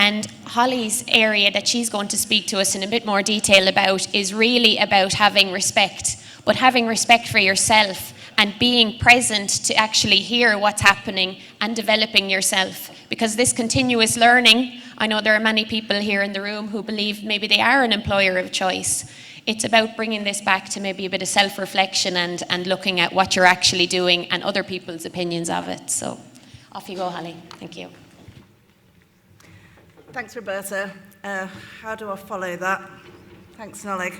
And Holly's area that she's going to speak to us in a bit more detail about is really about having respect, but having respect for yourself and being present to actually hear what's happening and developing yourself. Because this continuous learning, I know there are many people here in the room who believe maybe they are an employer of choice. It's about bringing this back to maybe a bit of self-reflection and looking at what you're actually doing and other people's opinions of it. So off you go, Holly. Thank you. Thanks, Roberta. How do I follow that? Thanks, Noleg.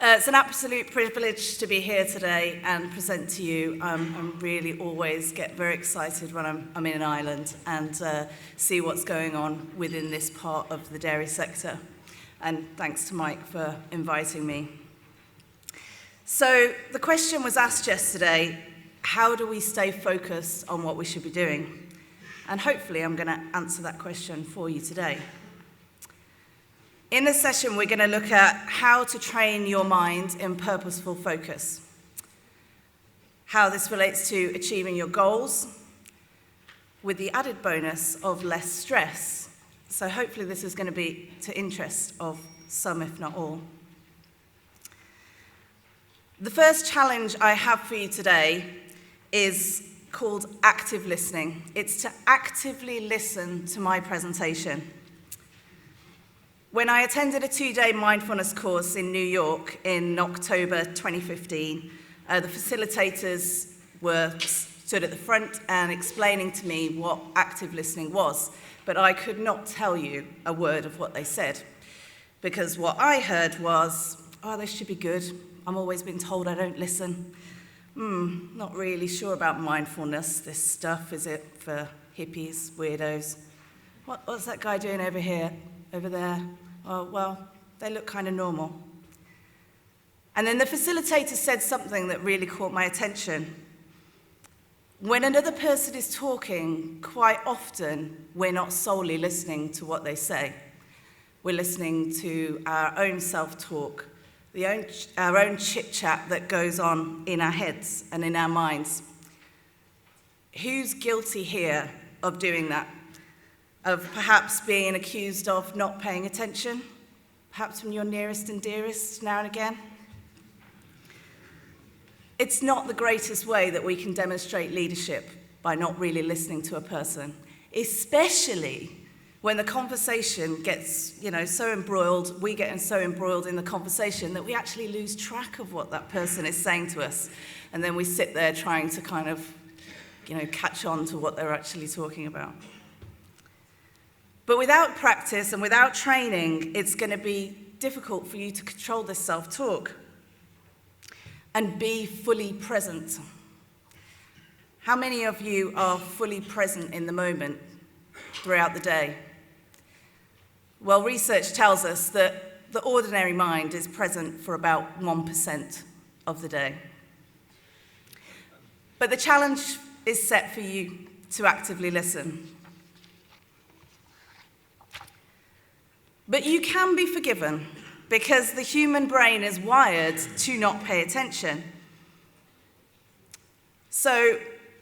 It's an absolute privilege to be here today and present to you. I really always get very excited when I'm in Ireland and see what's going on within this part of the dairy sector. And thanks to Mike for inviting me. So the question was asked yesterday, how do we stay focused on what we should be doing? And hopefully I'm going to answer that question for you today. In this session, we're going to look at how to train your mind in purposeful focus, how this relates to achieving your goals, with the added bonus of less stress. So hopefully this is going to be to interest of some, if not all. The first challenge I have for you today is called active listening. It's to actively listen to my presentation. When I attended a 2-day mindfulness course in New York in October 2015, the facilitators stood at the front and explaining to me what active listening was, but I could not tell you a word of what they said, because what I heard was, oh, this should be good. I'm always being told I don't listen. Not really sure about mindfulness, this stuff. Is it for hippies, weirdos? What's that guy doing over here? Over there? Oh, well, they look kind of normal. And then the facilitator said something that really caught my attention. When another person is talking, quite often we're not solely listening to what they say. We're listening to our own self-talk, our own chit-chat that goes on in our heads and in our minds. Who's guilty here of doing that? Of perhaps being accused of not paying attention, perhaps from your nearest and dearest now and again. It's not the greatest way that we can demonstrate leadership by not really listening to a person, especially when the conversation gets, so embroiled, we get so embroiled in the conversation that we actually lose track of what that person is saying to us. And then we sit there trying to kind of, catch on to what they're actually talking about. But without practice and without training, it's going to be difficult for you to control this self-talk and be fully present. How many of you are fully present in the moment throughout the day? Well, research tells us that the ordinary mind is present for about 1% of the day. But the challenge is set for you to actively listen. But you can be forgiven because the human brain is wired to not pay attention. So,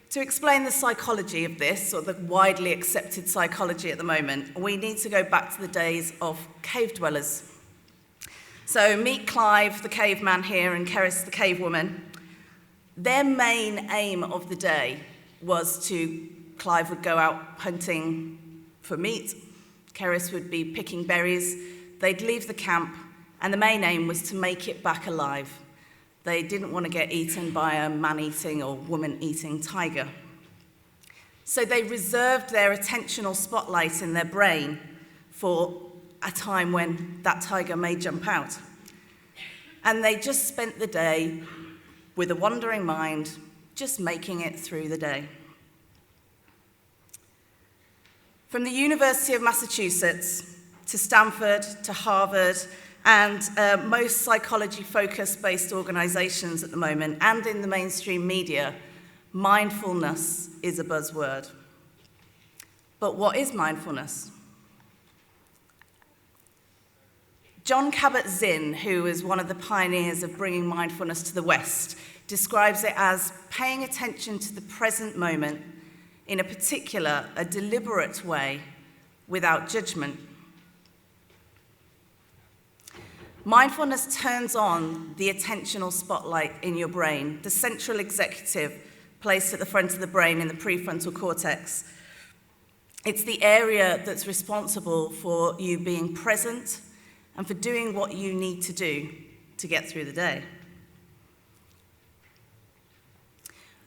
to explain the psychology of this, or the widely accepted psychology at the moment, we need to go back to the days of cave dwellers. So meet Clive, the caveman here, and Keris, the cave woman. Their main aim of the day was Clive would go out hunting for meat, Keris would be picking berries, they'd leave the camp, and the main aim was to make it back alive. They didn't want to get eaten by a man-eating or woman-eating tiger. So they reserved their attentional spotlight in their brain for a time when that tiger may jump out. And they just spent the day with a wandering mind, just making it through the day. From the University of Massachusetts to Stanford to Harvard and most psychology-focused-based organizations at the moment and in the mainstream media, mindfulness is a buzzword. But what is mindfulness? John Kabat-Zinn, who is one of the pioneers of bringing mindfulness to the West, describes it as paying attention to the present moment in a particular, a deliberate way, without judgment. Mindfulness turns on the attentional spotlight in your brain, the central executive placed at the front of the brain in the prefrontal cortex. It's the area that's responsible for you being present and for doing what you need to do to get through the day.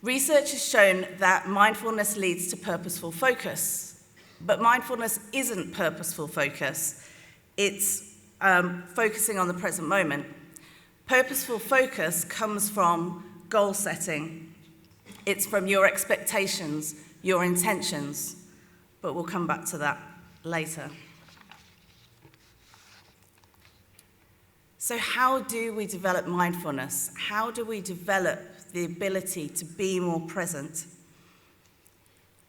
Research has shown that mindfulness leads to purposeful focus, but mindfulness isn't purposeful focus. It's focusing on the present moment. Purposeful focus comes from goal setting. It's from your expectations, your intentions, but we'll come back to that later. So how do we develop mindfulness? How do we develop the ability to be more present?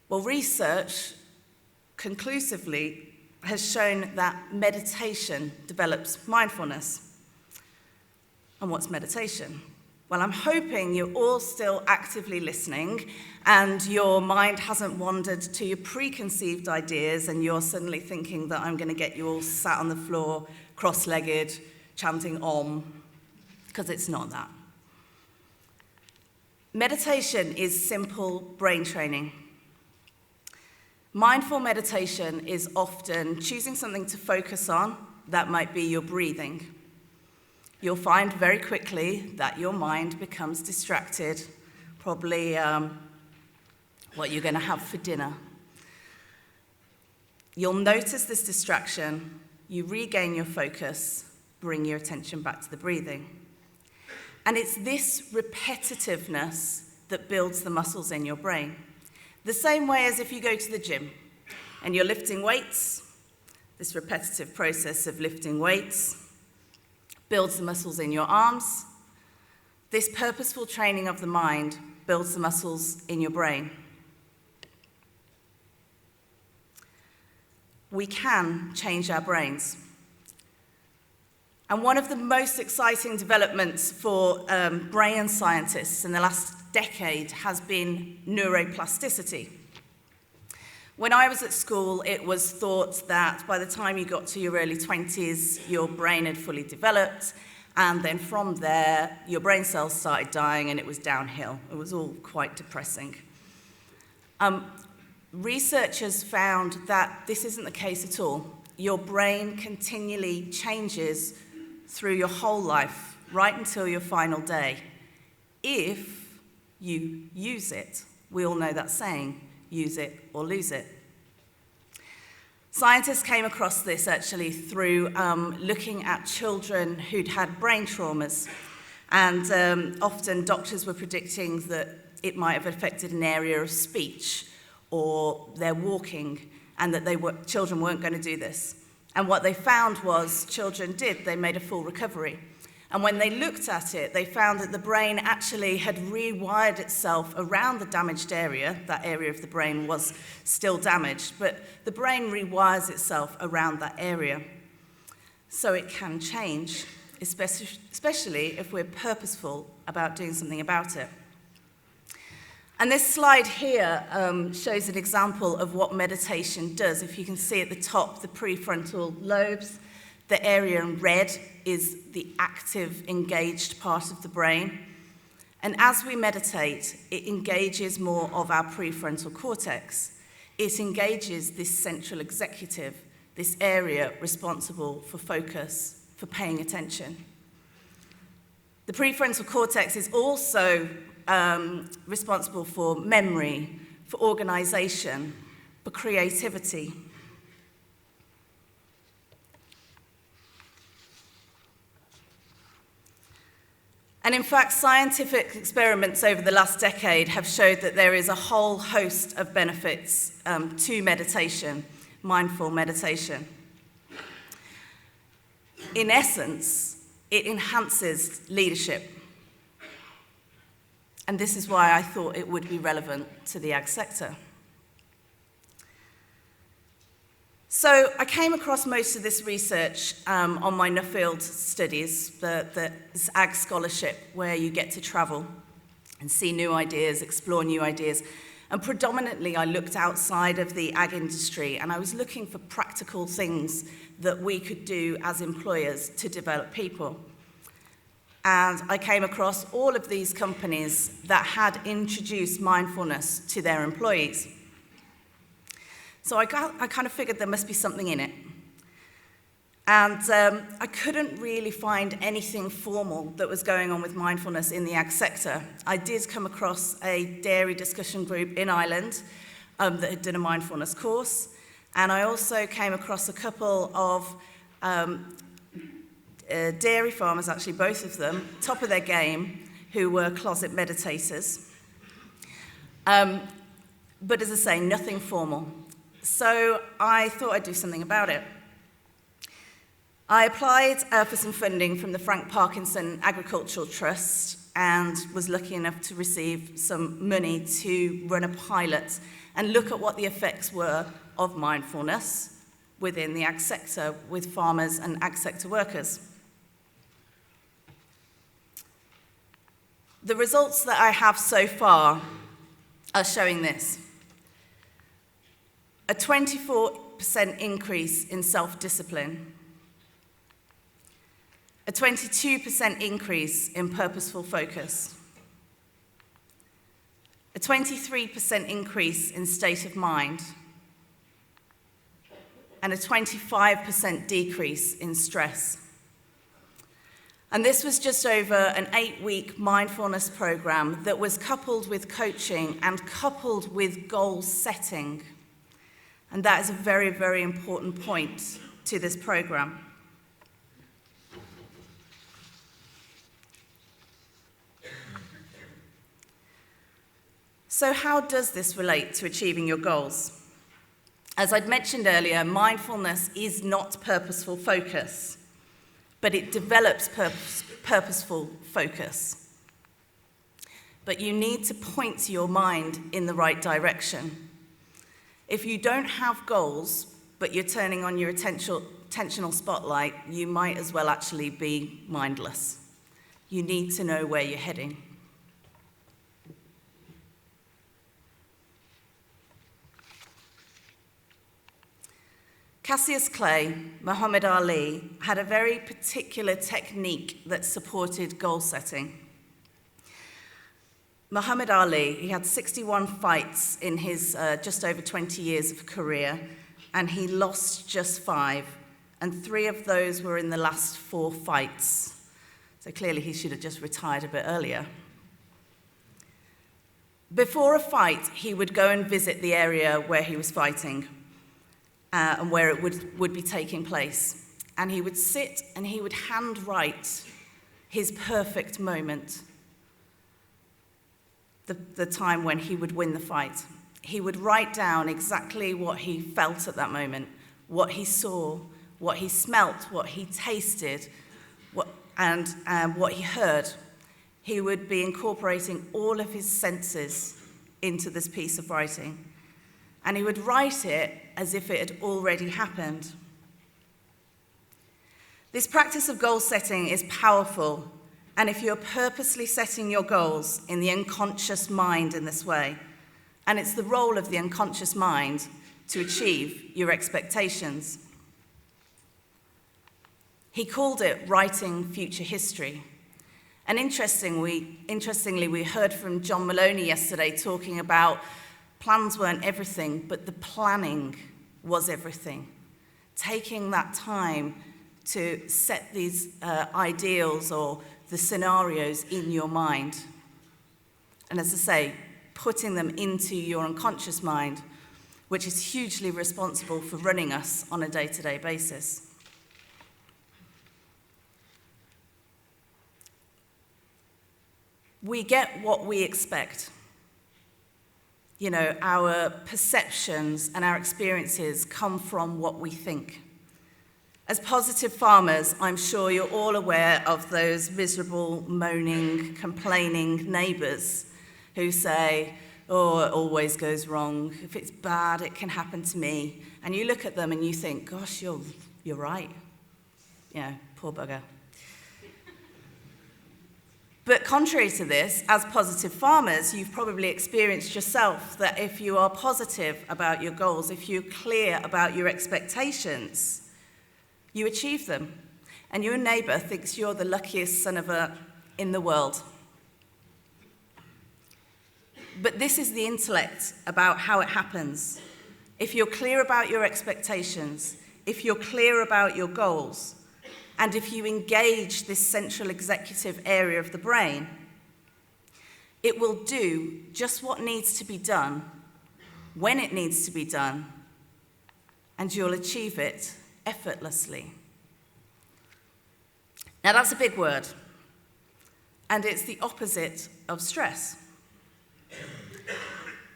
Well, research conclusively has shown that meditation develops mindfulness. And what's meditation? Well, I'm hoping you're all still actively listening and your mind hasn't wandered to your preconceived ideas and you're suddenly thinking that I'm going to get you all sat on the floor, cross-legged, chanting Om, because it's not that. Meditation is simple brain training. Mindful meditation is often choosing something to focus on. That might be your breathing. You'll find very quickly that your mind becomes distracted, probably what you're going to have for dinner. You'll notice this distraction, you regain your focus, bring your attention back to the breathing. And it's this repetitiveness that builds the muscles in your brain. The same way as if you go to the gym and you're lifting weights, this repetitive process of lifting weights builds the muscles in your arms. This purposeful training of the mind builds the muscles in your brain. We can change our brains. And one of the most exciting developments for brain scientists in the last decade has been neuroplasticity. When I was at school, it was thought that by the time you got to your early 20s, your brain had fully developed, and then from there, your brain cells started dying and it was downhill. It was all quite depressing. Researchers found that this isn't the case at all. Your brain continually changes through your whole life, right until your final day, if you use it. We all know that saying, use it or lose it. Scientists came across this actually through looking at children who'd had brain traumas, and often doctors were predicting that it might have affected an area of speech or their walking, and that children weren't going to do this. And what they found was children did. They made a full recovery. And when they looked at it, they found that the brain actually had rewired itself around the damaged area. That area of the brain was still damaged, but the brain rewires itself around that area. So it can change, especially if we're purposeful about doing something about it. And this slide here shows an example of what meditation does. If you can see at the top, the prefrontal lobes, the area in red is the active, engaged part of the brain. And as we meditate, it engages more of our prefrontal cortex. It engages this central executive, this area responsible for focus, for paying attention. The prefrontal cortex is also responsible for memory, for organization, for creativity. And in fact, scientific experiments over the last decade have showed that there is a whole host of benefits to meditation, mindful meditation. In essence, it enhances leadership. And this is why I thought it would be relevant to the ag sector. So I came across most of this research on my Nuffield studies, this ag scholarship, where you get to travel and see new ideas, explore new ideas. And predominantly, I looked outside of the ag industry, and I was looking for practical things that we could do as employers to develop people. And I came across all of these companies that had introduced mindfulness to their employees. So I kind of figured there must be something in it. And I couldn't really find anything formal that was going on with mindfulness in the ag sector. I did come across a dairy discussion group in Ireland that had done a mindfulness course. And I also came across a couple of dairy farmers, actually both of them, top of their game, who were closet meditators. But as I say, nothing formal. So I thought I'd do something about it. I applied for some funding from the Frank Parkinson Agricultural Trust and was lucky enough to receive some money to run a pilot and look at what the effects were of mindfulness within the ag sector with farmers and ag sector workers. The results that I have so far are showing this. A 24% increase in self-discipline, a 22% increase in purposeful focus, a 23% increase in state of mind, and a 25% decrease in stress. And this was just over an 8-week mindfulness program that was coupled with coaching and coupled with goal setting. And that is a very, very important point to this program. So how does this relate to achieving your goals? As I'd mentioned earlier, mindfulness is not purposeful focus, but it develops purposeful focus. But you need to point your mind in the right direction. If you don't have goals, but you're turning on your attentional spotlight, you might as well actually be mindless. You need to know where you're heading. Cassius Clay, Muhammad Ali, had a very particular technique that supported goal setting. Muhammad Ali, he had 61 fights in his just over 20 years of career, and he lost just 5, and 3 of those were in the last 4 fights. So clearly he should have just retired a bit earlier. Before a fight, he would go and visit the area where he was fighting and where it would be taking place. And he would sit and he would handwrite his perfect moment, the time when he would win the fight. He would write down exactly what he felt at that moment, what he saw, what he smelt, what he tasted, and what he heard. He would be incorporating all of his senses into this piece of writing. And he would write it as if it had already happened. This practice of goal setting is powerful, and if you're purposely setting your goals in the unconscious mind in this way, and it's the role of the unconscious mind to achieve your expectations. He called it writing future history. And interestingly, we heard from John Maloney yesterday talking about plans weren't everything, but the planning was everything. Taking that time to set these ideals or the scenarios in your mind. And as I say, putting them into your unconscious mind, which is hugely responsible for running us on a day-to-day basis. We get what we expect. You know, our perceptions and our experiences come from what we think. As positive farmers, I'm sure you're all aware of those miserable, moaning, complaining neighbours who say, oh, it always goes wrong. If it's bad, it can happen to me. And you look at them and you think, gosh, you're right. You know, poor bugger. But contrary to this, as positive farmers, you've probably experienced yourself that if you are positive about your goals, if you're clear about your expectations, you achieve them. And your neighbour thinks you're the luckiest son of a in the world. But this is the intellect about how it happens. If you're clear about your expectations, if you're clear about your goals, and if you engage this central executive area of the brain, it will do just what needs to be done, when it needs to be done, and you'll achieve it effortlessly. Now that's a big word, and it's the opposite of stress.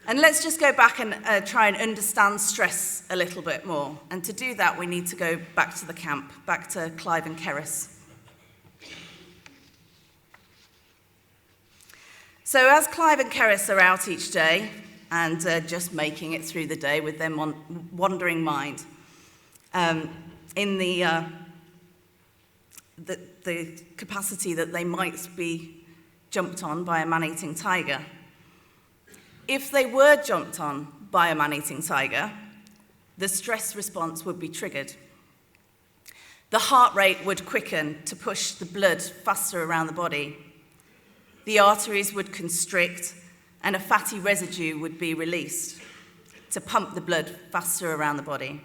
And let's just go back and try and understand stress a little bit more. And to do that, we need to go back to the camp, back to Clive and Keris. So as Clive and Keris are out each day and just making it through the day with their wandering mind, in the capacity that they might be jumped on by a man-eating tiger, if they were jumped on by a man-eating tiger, the stress response would be triggered. The heart rate would quicken to push the blood faster around the body. The arteries would constrict, and a fatty residue would be released to pump the blood faster around the body.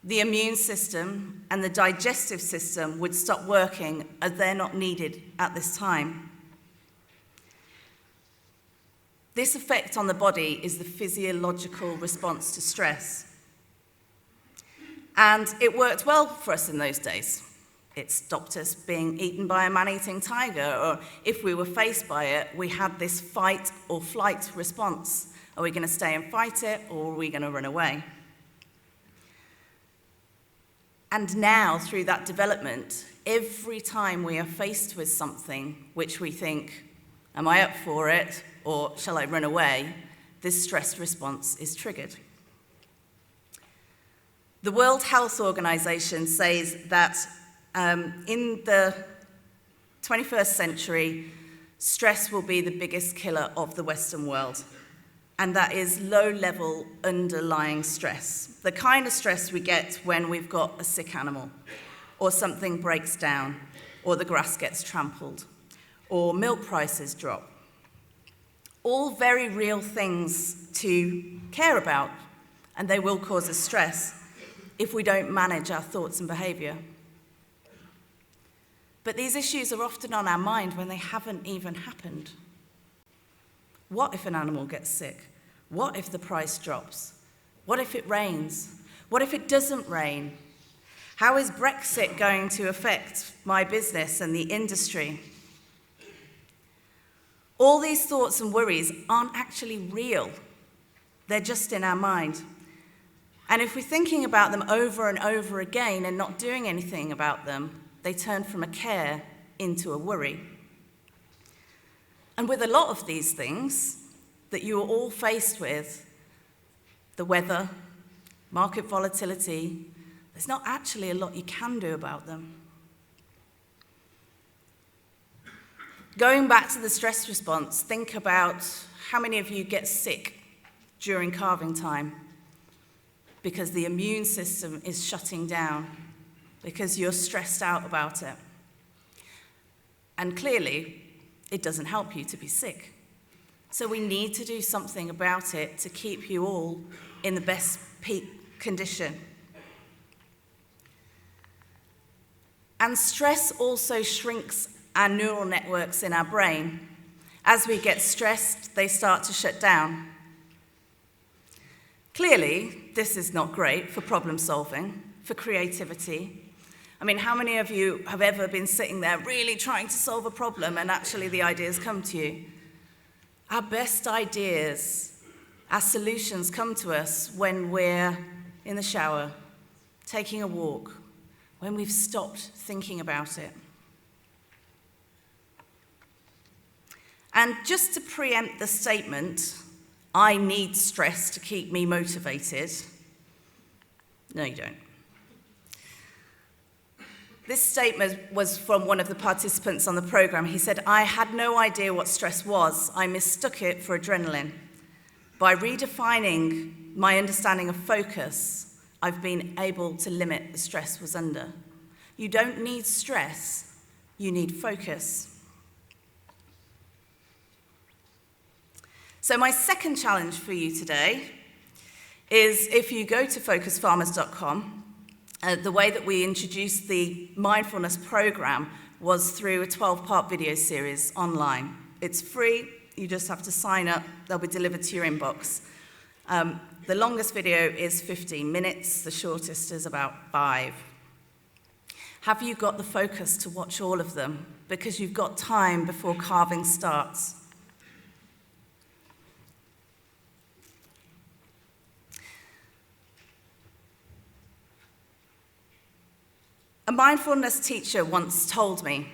The immune system and the digestive system would stop working as they're not needed at this time. This effect on the body is the physiological response to stress. And it worked well for us in those days. It stopped us being eaten by a man-eating tiger, or if we were faced by it, we had this fight or flight response. Are we going to stay and fight it, or are we going to run away? And now, through that development, every time we are faced with something which we think, am I up for it? Or shall I run away? This stress response is triggered. The World Health Organization says that in the 21st century, stress will be the biggest killer of the Western world. And that is low-level underlying stress. The kind of stress we get when we've got a sick animal, or something breaks down, or the grass gets trampled, or milk prices drop. All very real things to care about, and they will cause us stress if we don't manage our thoughts and behaviour. But these issues are often on our mind when they haven't even happened. What if an animal gets sick? What if the price drops? What if it rains? What if it doesn't rain? How is Brexit going to affect my business and the industry? All these thoughts and worries aren't actually real. They're just in our mind. And if we're thinking about them over and over again and not doing anything about them, they turn from a care into a worry. And with a lot of these things that you are all faced with, the weather, market volatility, there's not actually a lot you can do about them. Going back to the stress response, think about how many of you get sick during calving time because the immune system is shutting down, because you're stressed out about it. And clearly, it doesn't help you to be sick. So we need to do something about it to keep you all in the best peak condition. And stress also shrinks our neural networks in our brain. As we get stressed, they start to shut down. Clearly, this is not great for problem solving, for creativity. I mean, how many of you have ever been sitting there really trying to solve a problem and actually the ideas come to you? Our best ideas, our solutions come to us when we're in the shower, taking a walk, when we've stopped thinking about it. And just to preempt the statement, I need stress to keep me motivated. No, you don't. This statement was from one of the participants on the program. He said, "I had no idea what stress was. I mistook it for adrenaline. By redefining my understanding of focus, I've been able to limit the stress was under." You don't need stress, you need focus. So my second challenge for you today is, if you go to focusfarmers.com, the way that we introduced the mindfulness program was through a 12-part video series online. It's free, you just have to sign up, they'll be delivered to your inbox. The longest video is 15 minutes, the shortest is about 5. Have you got the focus to watch all of them? Because you've got time before carving starts. A mindfulness teacher once told me,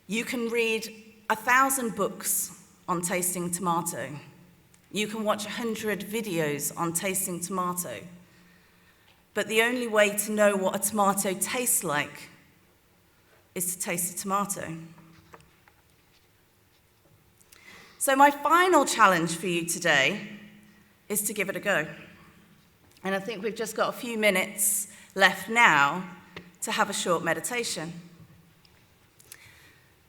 "You can read 1,000 books on tasting tomato. You can watch 100 videos on tasting tomato. But the only way to know what a tomato tastes like is to taste a tomato." So my final challenge for you today is to give it a go. And I think we've just got a few minutes left now to have a short meditation.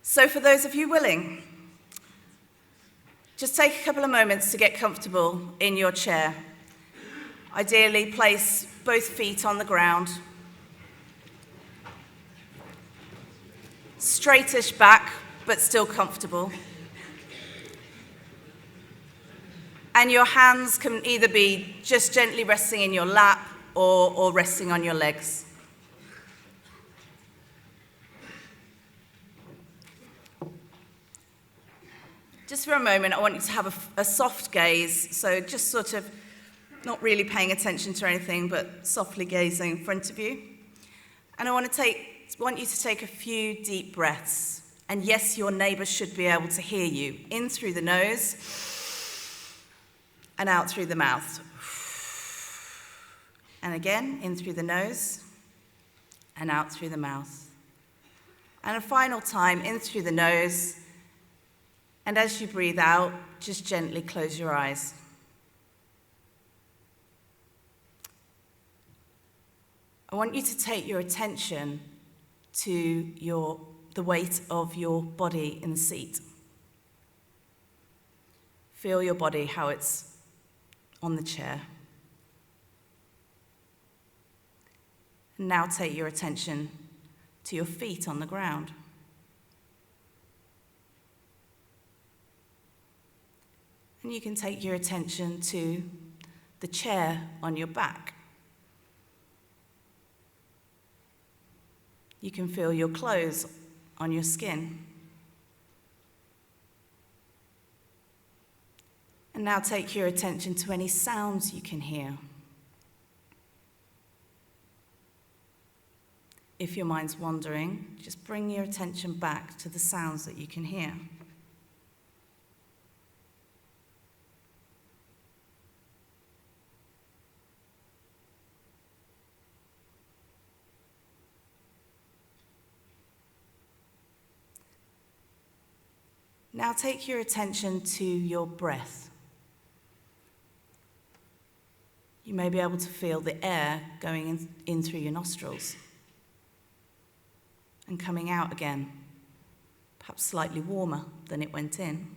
So for those of you willing, just take a couple of moments to get comfortable in your chair. Ideally, place both feet on the ground. Straightish back, but still comfortable. And your hands can either be just gently resting in your lap or resting on your legs. Just for a moment, I want you to have a soft gaze, so just sort of not really paying attention to anything, but softly gazing in front of you. And I want you to take a few deep breaths. And yes, your neighbour should be able to hear you. In through the nose and out through the mouth. And again, in through the nose and out through the mouth. And a final time, in through the nose. And as you breathe out, just gently close your eyes. I want you to take your attention to the weight of your body in the seat. Feel your body, how it's on the chair. And now take your attention to your feet on the ground. And you can take your attention to the chair on your back. You can feel your clothes on your skin. And now take your attention to any sounds you can hear. If your mind's wandering, just bring your attention back to the sounds that you can hear. Now take your attention to your breath. You may be able to feel the air going in through your nostrils and coming out again, perhaps slightly warmer than it went in.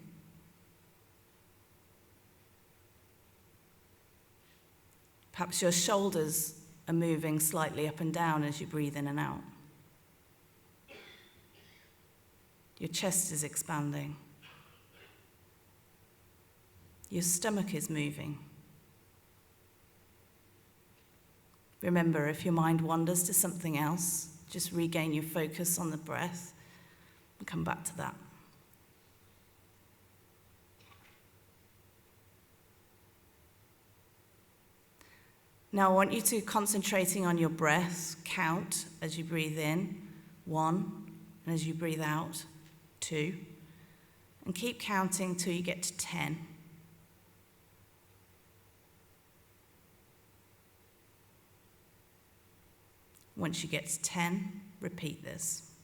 Perhaps your shoulders are moving slightly up and down as you breathe in and out. Your chest is expanding. Your stomach is moving. Remember, if your mind wanders to something else, just regain your focus on the breath and come back to that. Now I want you to, concentrating on your breath, count as you breathe in, 1, and as you breathe out, 2, and keep counting till you get to 10. Once you get to 10, repeat this.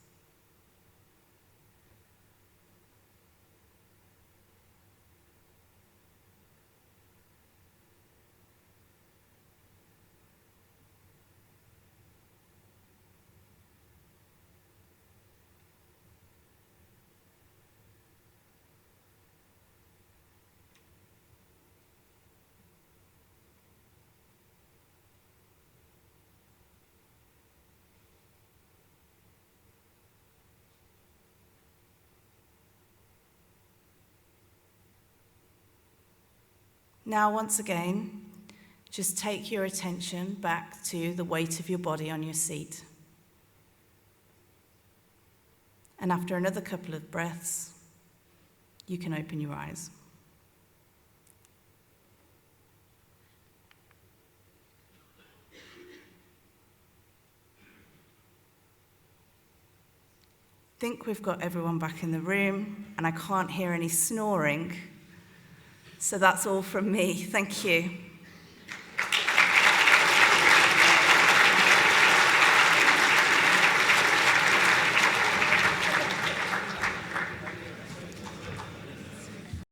Now, once again, just take your attention back to the weight of your body on your seat. And after another couple of breaths, you can open your eyes. I think we've got everyone back in the room, and I can't hear any snoring. So that's all from me. Thank you.